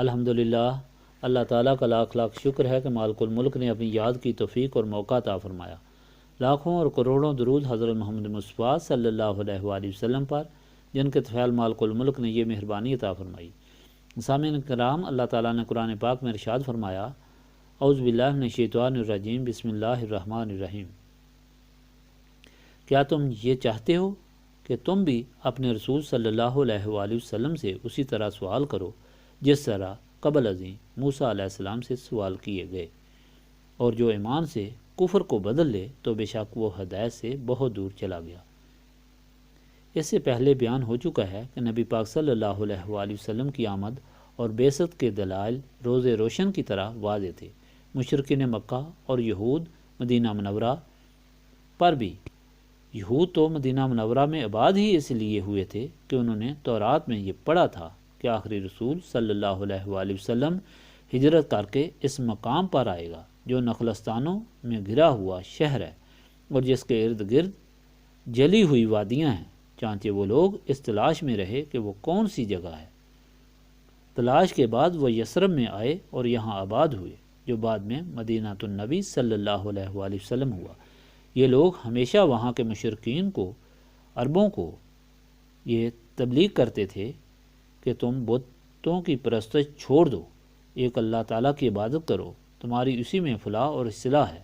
الحمدللہ، اللہ تعالیٰ کا لاکھ لاکھ شکر ہے کہ مالک الملک نے اپنی یاد کی توفیق اور موقع عطا فرمایا۔ لاکھوں اور کروڑوں درود حضرت محمد مصطفیٰ صلی اللہ علیہ وآلہ وسلم پر، جن کے طفیل مالک الملک نے یہ مہربانی عطا فرمائی۔ سامعین کرام، اللہ تعالیٰ نے قرآن پاک میں ارشاد فرمایا، اعوذ باللہ من الشیطان الرجیم، بسم اللہ الرحمن الرحیم۔ کیا تم یہ چاہتے ہو کہ تم بھی اپنے رسول صلی اللہ علیہ وآلہ وسلم سے اسی طرح سوال کرو جس طرح قبل ازیں موسیٰ علیہ السلام سے سوال کیے گئے، اور جو ایمان سے کفر کو بدل لے تو بے شک وہ ہدایت سے بہت دور چلا گیا۔ اس سے پہلے بیان ہو چکا ہے کہ نبی پاک صلی اللہ علیہ وآلہ وسلم کی آمد اور بعثت کے دلائل روز روشن کی طرح واضح تھے۔ مشرکین مکہ اور یہود مدینہ منورہ پر بھی، یہود تو مدینہ منورہ میں آباد ہی اس لیے ہوئے تھے کہ انہوں نے تورات میں یہ پڑھا تھا کہ آخری رسول صلی اللہ علیہ وآلہ وسلم ہجرت کر کے اس مقام پر آئے گا جو نخلستانوں میں گھرا ہوا شہر ہے اور جس کے ارد گرد جلی ہوئی وادیاں ہیں، چانچہ وہ لوگ اس تلاش میں رہے کہ وہ کون سی جگہ ہے۔ تلاش کے بعد وہ یثرب میں آئے اور یہاں آباد ہوئے، جو بعد میں مدینہ النبی صلی اللہ علیہ وآلہ وسلم ہوا۔ یہ لوگ ہمیشہ وہاں کے مشرکین کو، عربوں کو یہ تبلیغ کرتے تھے کہ تم بتوں کی پرستش چھوڑ دو، ایک اللہ تعالیٰ کی عبادت کرو، تمہاری اسی میں فلاح اور اصلاح ہے،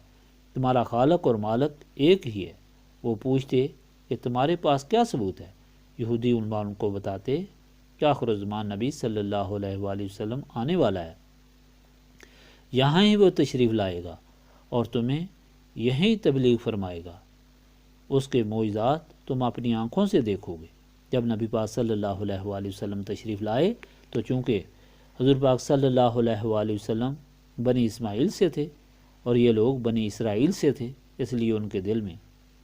تمہارا خالق اور مالک ایک ہی ہے۔ وہ پوچھتے کہ تمہارے پاس کیا ثبوت ہے؟ یہودی ان کو بتاتے کہ آخر الزمان نبی صلی اللہ علیہ وآلہ وسلم آنے والا ہے، یہاں ہی وہ تشریف لائے گا اور تمہیں یہیں تبلیغ فرمائے گا، اس کے معجزات تم اپنی آنکھوں سے دیکھو گے۔ جب نبی پاک صلی اللہ علیہ وآلہ وسلم تشریف لائے تو چونکہ حضور پاک صلی اللہ علیہ وآلہ وسلم بنی اسماعیل سے تھے اور یہ لوگ بنی اسرائیل سے تھے، اس لیے ان کے دل میں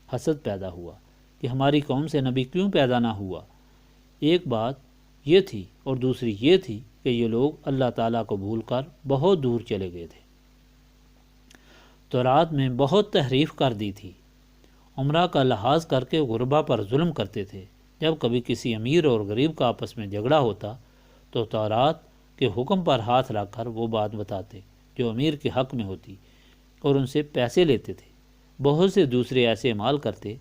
حسد پیدا ہوا کہ ہماری قوم سے نبی کیوں پیدا نہ ہوا۔ ایک بات یہ تھی اور دوسری یہ تھی کہ یہ لوگ اللہ تعالیٰ کو بھول کر بہت دور چلے گئے تھے، تورات میں بہت تحریف کر دی تھی، عمرہ کا لحاظ کر کے غربا پر ظلم کرتے تھے۔ جب کبھی کسی امیر اور غریب کا آپس میں جھگڑا ہوتا تو تورات کے حکم پر ہاتھ رکھ کر وہ بات بتاتے جو امیر کے حق میں ہوتی اور ان سے پیسے لیتے تھے۔ بہت سے دوسرے ایسے اعمال کرتے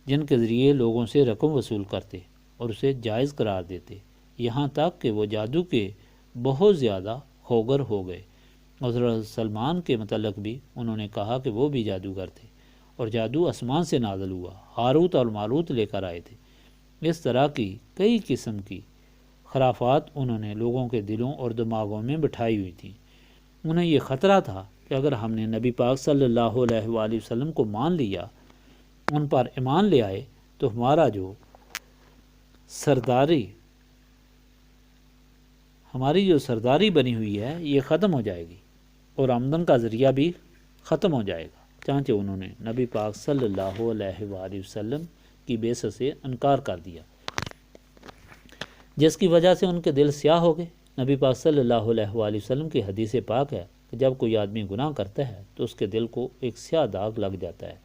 جن کے ذریعے لوگوں سے رقم وصول کرتے اور اسے جائز قرار دیتے، یہاں تک کہ وہ جادو کے بہت زیادہ خوگر ہو گئے۔ حضرت سلمان کے متعلق بھی انہوں نے کہا کہ وہ بھی جادوگر تھے اور جادو آسمان سے نازل ہوا، ہاروت اور ماروت لے کر آئے تھے۔ اس طرح کی کئی قسم کی خرافات انہوں نے لوگوں کے دلوں اور دماغوں میں بٹھائی ہوئی تھیں۔ انہیں یہ خطرہ تھا کہ اگر ہم نے نبی پاک صلی اللہ علیہ وآلہ وسلم کو مان لیا، ان پر ایمان لے آئے، تو ہماری جو سرداری بنی ہوئی ہے یہ ختم ہو جائے گی اور آمدن کا ذریعہ بھی ختم ہو جائے گا۔ چانچہ انہوں نے نبی پاک صلی اللہ علیہ وآلہ وسلم کی بعثت سے انکار کر دیا، جس کی وجہ سے ان کے دل سیاہ ہو گئے۔ نبی پاک صلی اللہ علیہ وآلہ وسلم کی حدیث پاک ہے کہ جب کوئی آدمی گناہ کرتا ہے تو اس کے دل کو ایک سیاہ داغ لگ جاتا ہے،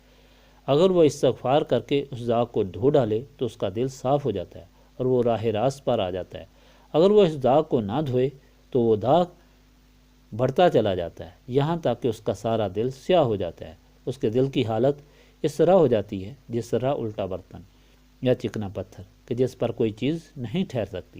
اگر وہ استغفار کر کے اس داغ کو دھو ڈالے تو اس کا دل صاف ہو جاتا ہے اور وہ راہ راست پر آ جاتا ہے۔ اگر وہ اس داغ کو نہ دھوئے تو وہ داغ بڑھتا چلا جاتا ہے یہاں تک کہ اس کا سارا دل سیاہ ہو جاتا ہے۔ اس کے دل کی حالت اس طرح ہو جاتی ہے جس طرح الٹا برتن یا چکنا پتھر کہ جس پر کوئی چیز نہیں ٹھہر سکتی۔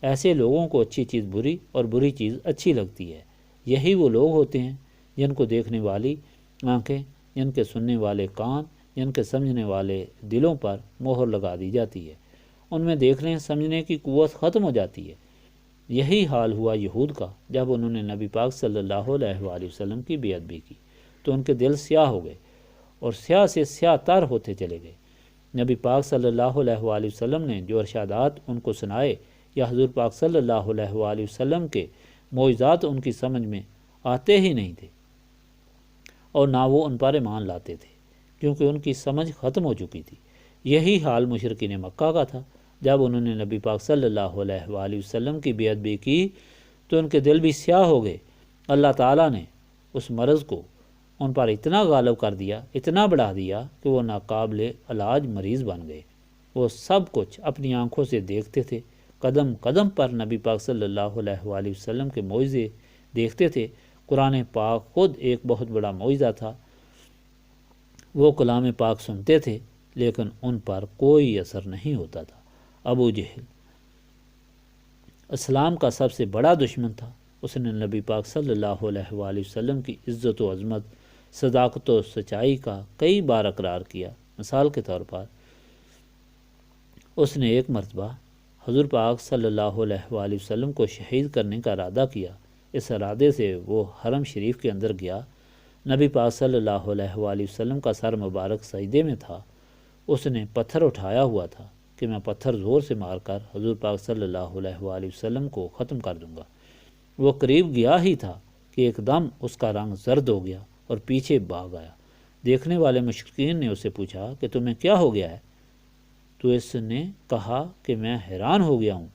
ایسے لوگوں کو اچھی چیز بری اور بری چیز اچھی لگتی ہے۔ یہی وہ لوگ ہوتے ہیں جن کو دیکھنے والی آنکھیں، جن کے سننے والے کان، جن کے سمجھنے والے دلوں پر مہر لگا دی جاتی ہے۔ ان میں دیکھنے سمجھنے کی قوت ختم ہو جاتی ہے۔ یہی حال ہوا یہود کا جب انہوں نے نبی پاک صلی اللہ علیہ وآلہ وسلم کی بیعت بھی کی تو ان کے دل سیاہ ہو گئے اور سیاہ سے سیاہ تر ہوتے چلے گئے۔ نبی پاک صلی اللہ علیہ وآلہ وسلم نے جو ارشادات ان کو سنائے یا حضور پاک صلی اللہ علیہ وآلہ وسلم کے معجزات ان کی سمجھ میں آتے ہی نہیں تھے اور نہ وہ ان پر ایمان لاتے تھے، کیونکہ ان کی سمجھ ختم ہو چکی تھی۔ یہی حال مشرکین مکہ کا تھا۔ جب انہوں نے نبی پاک صلی اللہ علیہ وآلہ وسلم کی بیعت بھی کی تو ان کے دل بھی سیاہ ہو گئے۔ اللہ تعالیٰ نے اس مرض کو ان پر اتنا غالب کر دیا، اتنا بڑھا دیا کہ وہ ناقابل علاج مریض بن گئے۔ وہ سب کچھ اپنی آنکھوں سے دیکھتے تھے، قدم قدم پر نبی پاک صلی اللہ علیہ وآلہ وسلم کے معجزے دیکھتے تھے۔ قرآن پاک خود ایک بہت بڑا معجزہ تھا۔ وہ کلام پاک سنتے تھے لیکن ان پر کوئی اثر نہیں ہوتا تھا۔ ابو جہل اسلام کا سب سے بڑا دشمن تھا۔ اس نے نبی پاک صلی اللہ علیہ وآلہ وسلم کی عزت و عظمت، صداقت و سچائی کا کئی بار اقرار کیا۔ مثال کے طور پر اس نے ایک مرتبہ حضور پاک صلی اللہ علیہ وآلہ وسلم کو شہید کرنے کا ارادہ کیا۔ اس ارادے سے وہ حرم شریف کے اندر گیا۔ نبی پاک صلی اللہ علیہ وآلہ وسلم کا سر مبارک سجدے میں تھا۔ اس نے پتھر اٹھایا ہوا تھا کہ میں پتھر زور سے مار کر حضور پاک صلی اللہ علیہ وآلہ وسلم کو ختم کر دوں گا۔ وہ قریب گیا ہی تھا کہ ایک دم اس کا رنگ زرد ہو گیا اور پیچھے بھاگ آیا۔ دیکھنے والے مشرکین نے اسے پوچھا کہ تمہیں کیا ہو گیا ہے؟ تو اس نے کہا کہ میں حیران ہو گیا ہوں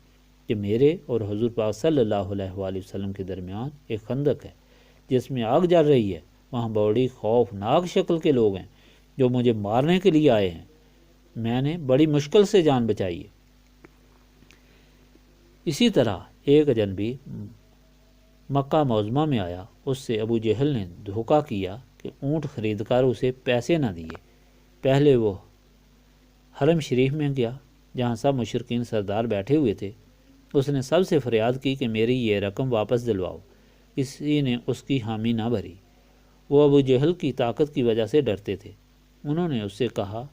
کہ میرے اور حضور پاک صلی اللہ علیہ وآلہ وسلم کے درمیان ایک خندق ہے جس میں آگ جل رہی ہے۔ وہاں بڑی خوفناک شکل کے لوگ ہیں جو مجھے مارنے کے لیے آئے ہیں۔ میں نے بڑی مشکل سے جان بچائی ہے۔ اسی طرح ایک اجنبی مکہ معظمہ میں آیا۔ اس سے ابو جہل نے دھوکہ کیا کہ اونٹ خرید کر اسے پیسے نہ دیے۔ پہلے وہ حرم شریف میں گیا جہاں سب مشرکین سردار بیٹھے ہوئے تھے۔ اس نے سب سے فریاد کی کہ میری یہ رقم واپس دلواؤ۔ کسی نے اس کی حامی نہ بھری۔ وہ ابو جہل کی طاقت کی وجہ سے ڈرتے تھے۔ انہوں نے اس سے کہا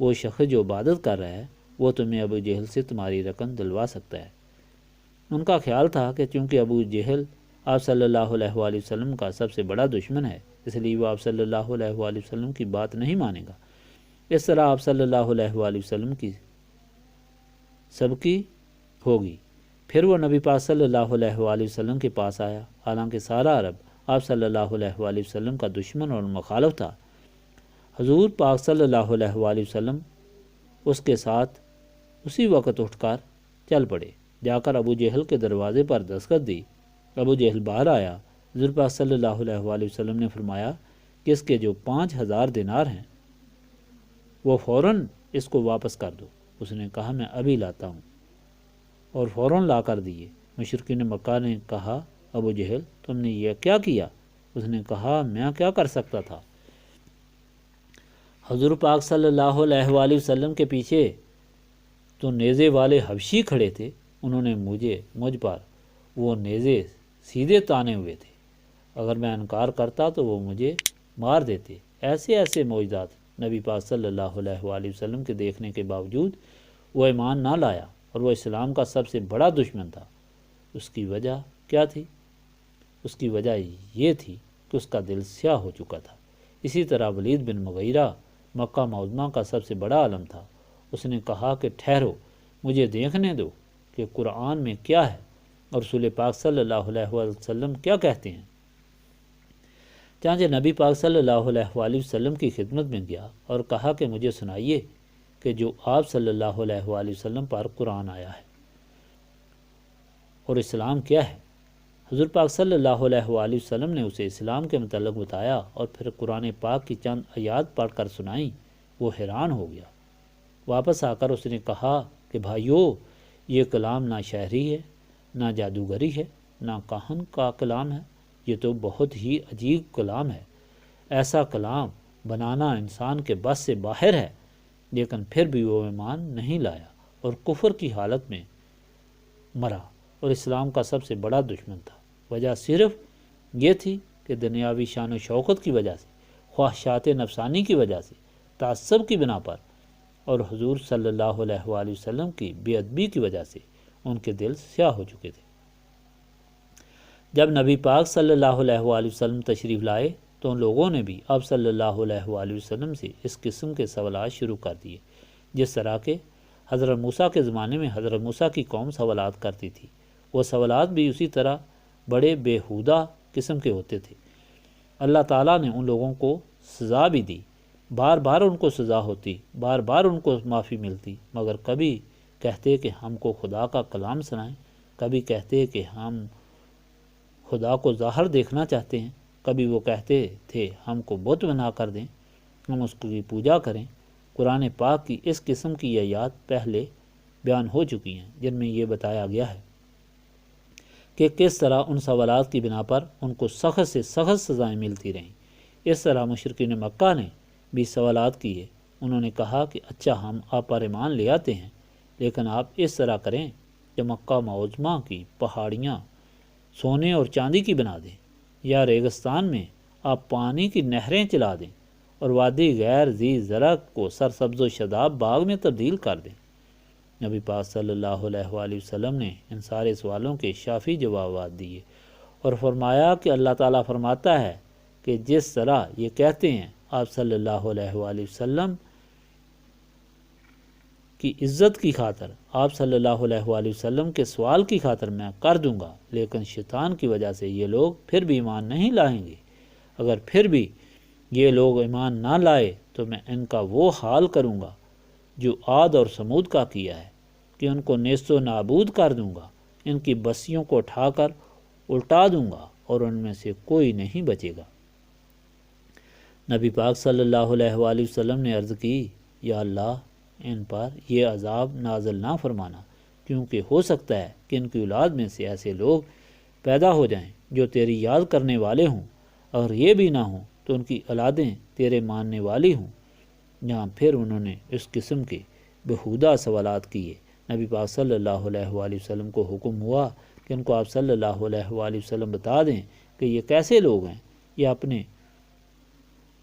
وہ شخص جو عبادت کر رہا ہے وہ تمہیں ابو جہل سے تمہاری رقم دلوا سکتا ہے۔ ان کا خیال تھا کہ چونکہ ابو جہل آپ صلی اللہ علیہ وآلہ وسلم کا سب سے بڑا دشمن ہے اس لیے وہ آپ صلی اللہ علیہ وآلہ وسلم کی بات نہیں مانے گا۔ اس طرح آپ صلی اللہ علیہ وآلہ وسلم کی سب کی ہوگی۔ پھر وہ نبی پاک صلی اللہ علیہ وآلہ وسلم کے پاس آیا، حالانکہ سارا عرب آپ صلی اللہ علیہ وآلہ وسلم کا دشمن اور مخالف تھا۔ حضور پاک صلی اللہ علیہ وآلہ وسلم اس کے ساتھ اسی وقت اٹھ کر چل پڑے، جا کر ابو جہل کے دروازے پر دستک دی۔ ابو جہل باہر آیا۔ حضور پاک صلی اللہ علیہ وآلہ وسلم نے فرمایا کہ اس کے جو 5000 دینار ہیں وہ فوراً اس کو واپس کر دو۔ اس نے کہا میں ابھی لاتا ہوں، اور فوراً لا کر دیے۔ مشرکین مکہ نے کہا ابو جہل تم نے یہ کیا کیا؟ اس نے کہا میں کیا کر سکتا تھا؟ حضور پاک صلی اللہ علیہ وآلہ وسلم کے پیچھے تو نیزے والے حبشی کھڑے تھے، انہوں نے مجھ پر وہ نیزے سیدھے تانے ہوئے تھے۔ اگر میں انکار کرتا تو وہ مجھے مار دیتے۔ ایسے ایسے معجزات نبی پاک صلی اللہ علیہ وآلہ وسلم کے دیکھنے کے باوجود وہ ایمان نہ لایا اور وہ اسلام کا سب سے بڑا دشمن تھا۔ اس کی وجہ کیا تھی؟ اس کی وجہ یہ تھی کہ اس کا دل سیاہ ہو چکا تھا۔ اسی طرح ولید بن مغیرہ مکہ معظمہ کا سب سے بڑا عالم تھا۔ اس نے کہا کہ ٹھہرو، مجھے دیکھنے دو کہ قرآن میں کیا ہے اور رسول پاک صلی اللہ علیہ وسلم کیا کہتے ہیں۔ چانچہ نبی پاک صلی اللہ علیہ وآلہ وسلم کی خدمت میں گیا اور کہا کہ مجھے سنائیے کہ جو آپ صلی اللہ علیہ وآلہ وسلم پر قرآن آیا ہے اور اسلام کیا ہے۔ حضور پاک صلی اللہ علیہ وآلہ وسلم نے اسے اسلام کے متعلق بتایا اور پھر قرآن پاک کی چند آیات پڑھ کر سنائیں۔ وہ حیران ہو گیا۔ واپس آ کر اس نے کہا کہ بھائیو، یہ کلام نہ شاعری ہے، نہ جادوگری ہے، نہ کاہن کا کلام ہے، یہ تو بہت ہی عجیب کلام ہے۔ ایسا کلام بنانا انسان کے بس سے باہر ہے۔ لیکن پھر بھی وہ ایمان نہیں لایا اور کفر کی حالت میں مرا اور اسلام کا سب سے بڑا دشمن تھا۔ وجہ صرف یہ تھی کہ دنیاوی شان و شوکت کی وجہ سے، خواہشات نفسانی کی وجہ سے، تعصب کی بنا پر اور حضور صلی اللہ علیہ وآلہ وسلم کی بے ادبی کی وجہ سے ان کے دل سیاہ ہو چکے تھے۔ جب نبی پاک صلی اللہ علیہ وآلہ وسلم تشریف لائے تو ان لوگوں نے بھی آپ صلی اللہ علیہ وآلہ وسلم سے اس قسم کے سوالات شروع کر دیے جس طرح کے حضرت موسیٰ کے زمانے میں حضرت موسیٰ کی قوم سوالات کرتی تھی۔ وہ سوالات بھی اسی طرح بڑے بیہودہ قسم کے ہوتے تھے۔ اللہ تعالیٰ نے ان لوگوں کو سزا بھی دی، بار بار ان کو سزا ہوتی، بار بار ان کو معافی ملتی، مگر کبھی کہتے کہ ہم کو خدا کا کلام سنائیں، کبھی کہتے کہ ہم خدا کو ظاہر دیکھنا چاہتے ہیں، کبھی وہ کہتے تھے ہم کو بت بنا کر دیں، ہم اس کی پوجا کریں۔ قرآن پاک کی اس قسم کی آیات پہلے بیان ہو چکی ہیں، جن میں یہ بتایا گیا ہے کہ کس طرح ان سوالات کی بنا پر ان کو سخت سے سخت سزائیں ملتی رہیں۔ اس طرح مشرکین مکہ نے بھی سوالات کیے۔ انہوں نے کہا کہ اچھا ہم آپ پر ایمان لے آتے ہیں، لیکن آپ اس طرح کریں کہ مکہ معظمہ کی پہاڑیاں سونے اور چاندی کی بنا دیں، یا ریگستان میں آپ پانی کی نہریں چلا دیں اور وادی غیر ذی زرع کو سرسبز و شاداب باغ میں تبدیل کر دیں۔ نبی پاک صلی اللہ علیہ وآلہ وسلم نے ان سارے سوالوں کے شافی جوابات دیے اور فرمایا کہ اللہ تعالیٰ فرماتا ہے کہ جس طرح یہ کہتے ہیں آپ صلی اللہ علیہ وآلہ وسلم کی عزت کی خاطر، آپ صلی اللہ علیہ وآلہ وسلم کے سوال کی خاطر میں کر دوں گا، لیکن شیطان کی وجہ سے یہ لوگ پھر بھی ایمان نہیں لائیں گے۔ اگر پھر بھی یہ لوگ ایمان نہ لائے تو میں ان کا وہ حال کروں گا جو عاد اور سمود کا کیا ہے، کہ ان کو نیست و نابود کر دوں گا، ان کی بستیوں کو اٹھا کر الٹا دوں گا اور ان میں سے کوئی نہیں بچے گا۔ نبی پاک صلی اللہ علیہ وآلہ وسلم نے عرض کی، یا اللہ ان پر یہ عذاب نازل نہ فرمانا، کیونکہ ہو سکتا ہے کہ ان کی اولاد میں سے ایسے لوگ پیدا ہو جائیں جو تیری یاد کرنے والے ہوں، اور یہ بھی نہ ہوں تو ان کی اولادیں تیرے ماننے والی ہوں۔ یہاں پھر انہوں نے اس قسم کے بہودہ سوالات کیے۔ نبی پاک صلی اللہ علیہ وآلہ وسلم کو حکم ہوا کہ ان کو آپ صلی اللہ علیہ وآلہ وسلم بتا دیں کہ یہ کیسے لوگ ہیں، یہ اپنے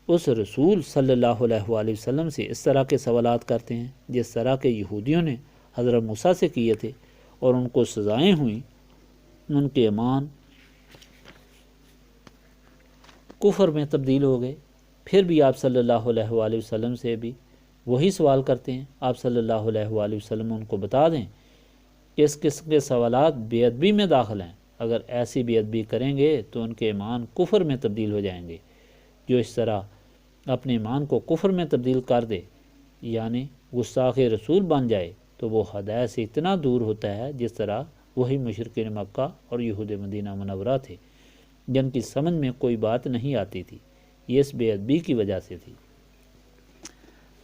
اس رسول صلی اللہ علیہ وآلہ وسلم سے اس طرح کے سوالات کرتے ہیں جس طرح کے یہودیوں نے حضرت موسیٰ سے کیے تھے، اور ان کو سزائیں ہوئیں، ان کے ایمان کفر میں تبدیل ہو گئے۔ پھر بھی آپ صلی اللہ علیہ وآلہ وسلم سے بھی وہی سوال کرتے ہیں۔ آپ صلی اللہ علیہ وآلہ وسلم ان کو بتا دیں کہ اس قسم کے سوالات بے ادبی میں داخل ہیں، اگر ایسی بے ادبی کریں گے تو ان کے ایمان کفر میں تبدیل ہو جائیں گے۔ جو اس طرح اپنے ایمان کو کفر میں تبدیل کر دے، یعنی گستاخ رسول بن جائے، تو وہ ہدایت سے اتنا دور ہوتا ہے جس طرح وہی مشرکین مکہ اور یہود مدینہ منورہ تھے، جن کی سمجھ میں کوئی بات نہیں آتی تھی، یہ اس بے ادبی کی وجہ سے تھی۔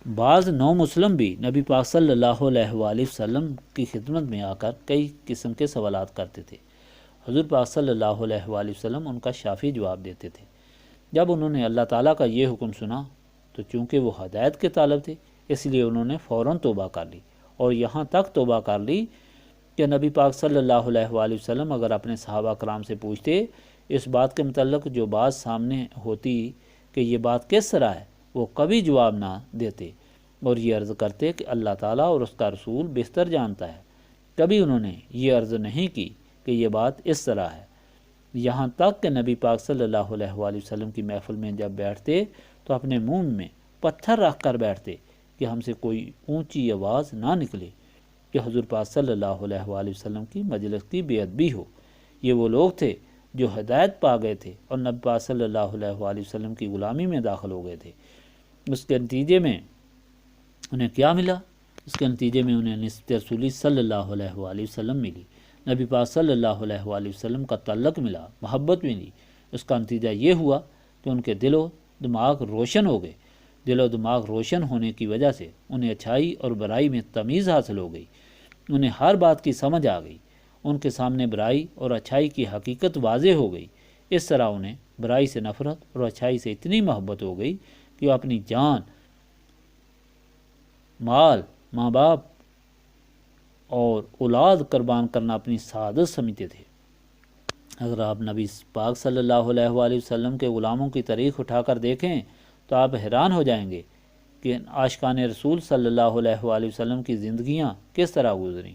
بعض نو مسلم بھی نبی پاک صلی اللہ علیہ وآلہ وسلم کی خدمت میں آ کر کئی قسم کے سوالات کرتے تھے۔ حضور پاک صلی اللہ علیہ وآلہ وسلم ان کا شافی جواب دیتے تھے۔ جب انہوں نے اللہ تعالیٰ کا یہ حکم سنا تو چونکہ وہ ہدایت کے طالب تھے، اس لیے انہوں نے فوراً توبہ کر لی، اور یہاں تک توبہ کر لی کہ نبی پاک صلی اللہ علیہ وآلہ وسلم اگر اپنے صحابہ کرام سے پوچھتے اس بات کے متعلق جو بات سامنے ہوتی کہ یہ بات کس طرح ہے، وہ کبھی جواب نہ دیتے اور یہ عرض کرتے کہ اللہ تعالیٰ اور اس کا رسول بہتر جانتا ہے۔ کبھی انہوں نے یہ عرض نہیں کی کہ یہ بات اس طرح ہے، یہاں تک کہ نبی پاک صلی اللہ علیہ وآلہ وسلم کی محفل میں جب بیٹھتے تو اپنے منہ میں پتھر رکھ کر بیٹھتے کہ ہم سے کوئی اونچی آواز نہ نکلے کہ حضور پاک صلی اللہ علیہ وآلہ وسلم کی مجلس کی بے ادبی ہو۔ یہ وہ لوگ تھے جو ہدایت پا گئے تھے اور نبی پاک صلی اللہ علیہ وآلہ وسلم کی غلامی میں داخل ہو گئے تھے۔ اس کے نتیجے میں انہیں کیا ملا؟ اس کے نتیجے میں انہیں نسبت رسولی صلی اللہ علیہ وآلہ وسلم ملی، نبی پاک صلی اللہ علیہ وآلہ وسلم کا تعلق ملا، محبت ملی۔ اس کا نتیجہ یہ ہوا کہ ان کے دل و دماغ روشن ہو گئے۔ دل و دماغ روشن ہونے کی وجہ سے انہیں اچھائی اور برائی میں تمیز حاصل ہو گئی، انہیں ہر بات کی سمجھ آ گئی، ان کے سامنے برائی اور اچھائی کی حقیقت واضح ہو گئی۔ اس طرح انہیں برائی سے نفرت اور اچھائی سے اتنی محبت ہو گئی کہ وہ اپنی جان، مال، ماں باپ اور اولاد قربان کرنا اپنی سعادت سمجھتے تھے۔ اگر آپ نبی پاک صلی اللہ علیہ وآلہ وسلم کے غلاموں کی تاریخ اٹھا کر دیکھیں تو آپ حیران ہو جائیں گے کہ عاشقان رسول صلی اللہ علیہ وآلہ وسلم کی زندگیاں کس طرح گزریں۔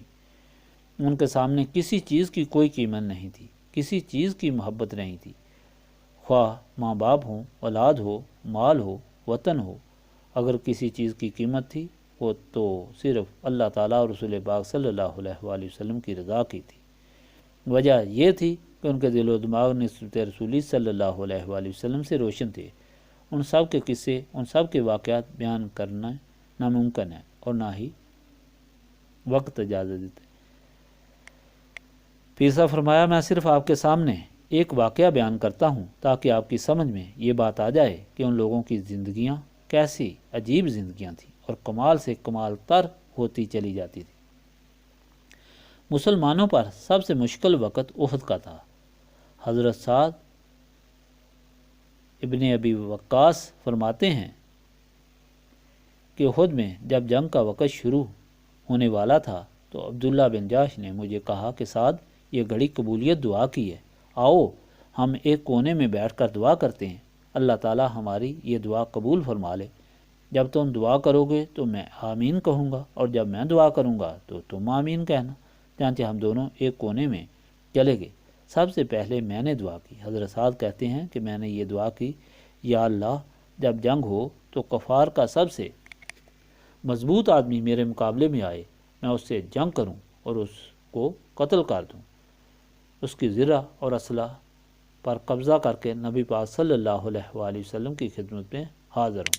ان کے سامنے کسی چیز کی کوئی قیمت نہیں تھی، کسی چیز کی محبت نہیں تھی، خواہ ماں باپ ہوں، اولاد ہو، مال ہو، وطن ہو۔ اگر کسی چیز کی قیمت تھی وہ تو صرف اللہ تعالیٰ اور رسول پاک صلی اللہ علیہ وآلہ وسلم کی رضا کی تھی۔ وجہ یہ تھی کہ ان کے دل و دماغ نسبت رسولی صلی اللہ علیہ وآلہ وسلم سے روشن تھے۔ ان سب کے قصے، ان سب کے واقعات بیان کرنا ناممکن ہے اور نہ ہی وقت اجازت دیتے۔ پیر صاحب فرمایا، میں صرف آپ کے سامنے ایک واقعہ بیان کرتا ہوں تاکہ آپ کی سمجھ میں یہ بات آ جائے کہ ان لوگوں کی زندگیاں کیسی عجیب زندگیاں تھیں اور کمال سے کمال تر ہوتی چلی جاتی تھی۔ مسلمانوں پر سب سے مشکل وقت احد کا تھا۔ حضرت سعد ابن ابی وقاص فرماتے ہیں کہ احد میں جب جنگ کا وقت شروع ہونے والا تھا تو عبداللہ بن جاش نے مجھے کہا کہ سعد، یہ گھڑی قبولیت دعا کی ہے، آؤ ہم ایک کونے میں بیٹھ کر دعا کرتے ہیں، اللہ تعالی ہماری یہ دعا قبول فرما لے۔ جب تم دعا کرو گے تو میں آمین کہوں گا، اور جب میں دعا کروں گا تو تم آمین کہنا۔ چنانچہ ہم دونوں ایک کونے میں چلے گئے۔ سب سے پہلے میں نے دعا کی۔ حضرت سعد کہتے ہیں کہ میں نے یہ دعا کی، یا اللہ، جب جنگ ہو تو کفار کا سب سے مضبوط آدمی میرے مقابلے میں آئے، میں اس سے جنگ کروں اور اس کو قتل کر دوں، اس کی زرہ اور اسلحہ پر قبضہ کر کے نبی پاک صلی اللہ علیہ وآلہ وسلم کی خدمت میں حاضر ہوں۔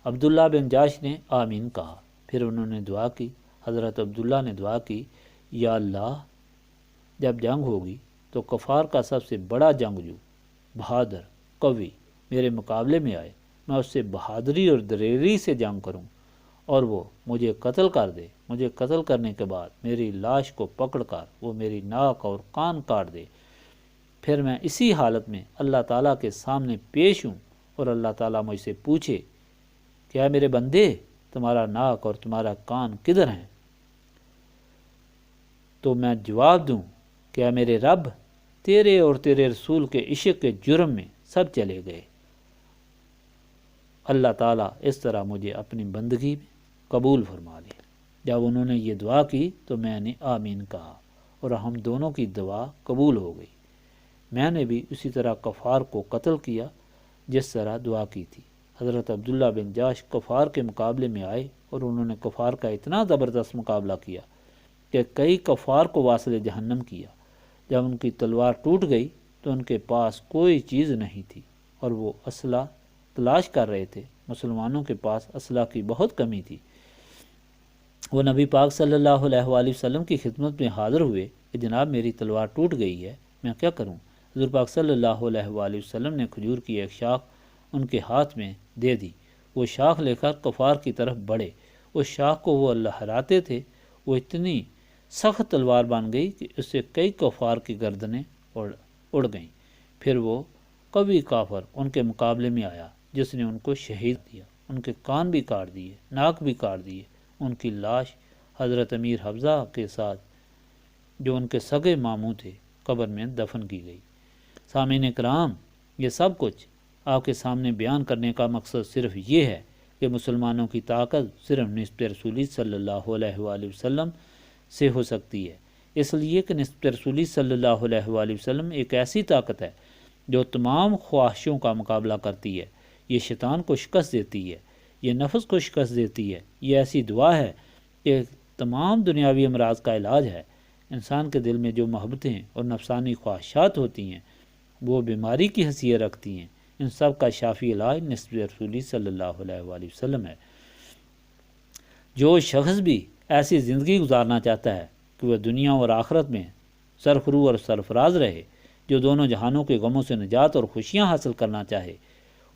عبداللہ بن جاش نے آمین کہا، پھر انہوں نے دعا کی۔ حضرت عبداللہ نے دعا کی، یا اللہ، جب جنگ ہوگی تو کفار کا سب سے بڑا جنگجو، بہادر، قوی میرے مقابلے میں آئے، میں اس سے بہادری اور دلیری سے جنگ کروں اور وہ مجھے قتل کر دے۔ مجھے قتل کرنے کے بعد میری لاش کو پکڑ کر وہ میری ناک اور کان کاٹ دے، پھر میں اسی حالت میں اللہ تعالیٰ کے سامنے پیش ہوں اور اللہ تعالیٰ مجھ سے پوچھے، کیا میرے بندے، تمہارا ناک اور تمہارا کان کدھر ہیں؟ تو میں جواب دوں، کیا میرے رب، تیرے اور تیرے رسول کے عشق کے جرم میں سب چلے گئے۔ اللہ تعالیٰ اس طرح مجھے اپنی بندگی میں قبول فرما لے۔ جب انہوں نے یہ دعا کی تو میں نے آمین کہا اور ہم دونوں کی دعا قبول ہو گئی۔ میں نے بھی اسی طرح کفار کو قتل کیا جس طرح دعا کی تھی۔ حضرت عبداللہ بن جاش کفار کے مقابلے میں آئے اور انہوں نے کفار کا اتنا زبردست مقابلہ کیا کہ کئی کفار کو واصل جہنم کیا۔ جب ان کی تلوار ٹوٹ گئی تو ان کے پاس کوئی چیز نہیں تھی اور وہ اسلحہ تلاش کر رہے تھے۔ مسلمانوں کے پاس اسلحہ کی بہت کمی تھی۔ وہ نبی پاک صلی اللہ علیہ وآلہ وسلم کی خدمت میں حاضر ہوئے کہ جناب میری تلوار ٹوٹ گئی ہے، میں کیا کروں؟ حضور پاک صلی اللہ علیہ وآلہ وسلم نے کھجور کی ایک شاخ ان کے ہاتھ میں دے دی۔ وہ شاخ لے کر کفار کی طرف بڑھے۔ اس شاخ کو وہ لہراتے تھے، وہ اتنی سخت تلوار بن گئی کہ اس سے کئی کفار کی گردنیں اڑ گئیں۔ پھر وہ قوی کافر ان کے مقابلے میں آیا جس نے ان کو شہید کیا، ان کے کان بھی کاٹ دیے، ناک بھی کاٹ دیے۔ ان کی لاش حضرت امیر حمزہ کے ساتھ، جو ان کے سگے ماموں تھے، قبر میں دفن کی گئی۔ سامعین کرام، یہ سب کچھ آپ کے سامنے بیان کرنے کا مقصد صرف یہ ہے کہ مسلمانوں کی طاقت صرف نسبت رسولی صلی اللہ علیہ وآلہ وسلم سے ہو سکتی ہے، اس لیے کہ نسبت رسولی صلی اللہ علیہ وآلہ وسلم ایک ایسی طاقت ہے جو تمام خواہشوں کا مقابلہ کرتی ہے، یہ شیطان کو شکست دیتی ہے، یہ نفس کو شکست دیتی ہے، یہ ایسی دعا ہے کہ تمام دنیاوی امراض کا علاج ہے۔ انسان کے دل میں جو محبتیں اور نفسانی خواہشات ہوتی ہیں وہ بیماری کی حیثیت رکھتی ہیں، ان سب کا شافی علاج نسبت رسولی صلی اللہ علیہ وآلہ وسلم ہے۔ جو شخص بھی ایسی زندگی گزارنا چاہتا ہے کہ وہ دنیا اور آخرت میں سرفرو اور سرفراز رہے، جو دونوں جہانوں کے غموں سے نجات اور خوشیاں حاصل کرنا چاہے،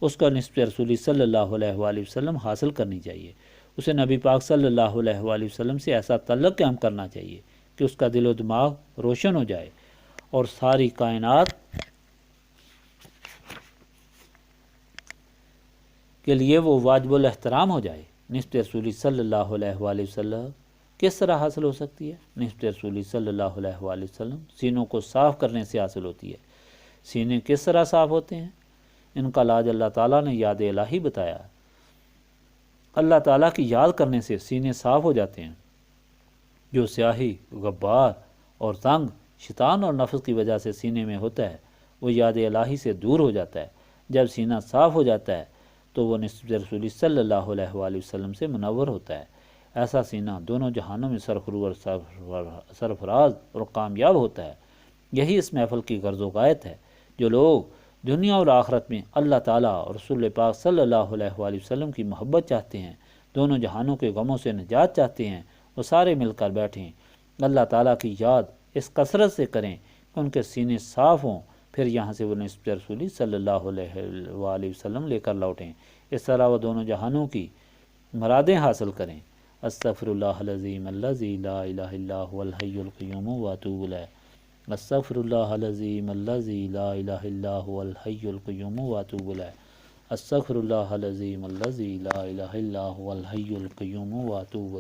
اس کا نسبت رسولی صلی اللہ علیہ وآلہ وسلم حاصل کرنی چاہیے۔ اسے نبی پاک صلی اللہ علیہ وآلہ وسلم سے ایسا تعلق قائم کرنا چاہیے کہ اس کا دل و دماغ روشن ہو جائے اور ساری کائنات کے لیے وہ واجب الاحترام ہو جائے۔ نسبت رسولی صلی اللہ علیہ وآلہ وسلم کس طرح حاصل ہو سکتی ہے؟ نسبت رسولی صلی اللہ علیہ وآلہ وسلم سینوں کو صاف کرنے سے حاصل ہوتی ہے۔ سینے کس طرح صاف ہوتے ہیں؟ ان کا علاج اللہ تعالیٰ نے یاد الہی بتایا۔ اللہ تعالیٰ کی یاد کرنے سے سینے صاف ہو جاتے ہیں۔ جو سیاہی، غبار اور تنگ شیطان اور نفس کی وجہ سے سینے میں ہوتا ہے وہ یاد الہی سے دور ہو جاتا ہے۔ جب سینہ صاف ہو جاتا ہے تو وہ نسبت رسولی صلی اللہ علیہ وآلہ وسلم سے منور ہوتا ہے۔ ایسا سینہ دونوں جہانوں میں سرخرو اور سرفراز اور کامیاب ہوتا ہے۔ یہی اس محفل کی غرض و غایت ہے۔ جو لوگ دنیا اور آخرت میں اللہ تعالیٰ اور رسول پاک صلی اللہ علیہ وآلہ وسلم کی محبت چاہتے ہیں، دونوں جہانوں کے غموں سے نجات چاہتے ہیں، وہ سارے مل کر بیٹھیں، اللہ تعالیٰ کی یاد اس کثرت سے کریں کہ ان کے سینے صاف ہوں، پھر یہاں سے وہ نسبت رسولی صلی اللہ علیہ وآلہ وسلم لے کر لوٹیں۔ اس طرح وہ دونوں جہانوں کی مرادیں حاصل کریں استغفر اللہ العظیم الذی لا الہ الا هو الحی القیوم واتوب الیہ استغفر اللہ العظیم الذی لا الہ الا هو الحی القیوم واتوب الیہ استغفر اللہ العظیم الذی لا الہ الا هو الحی القیوم واتوب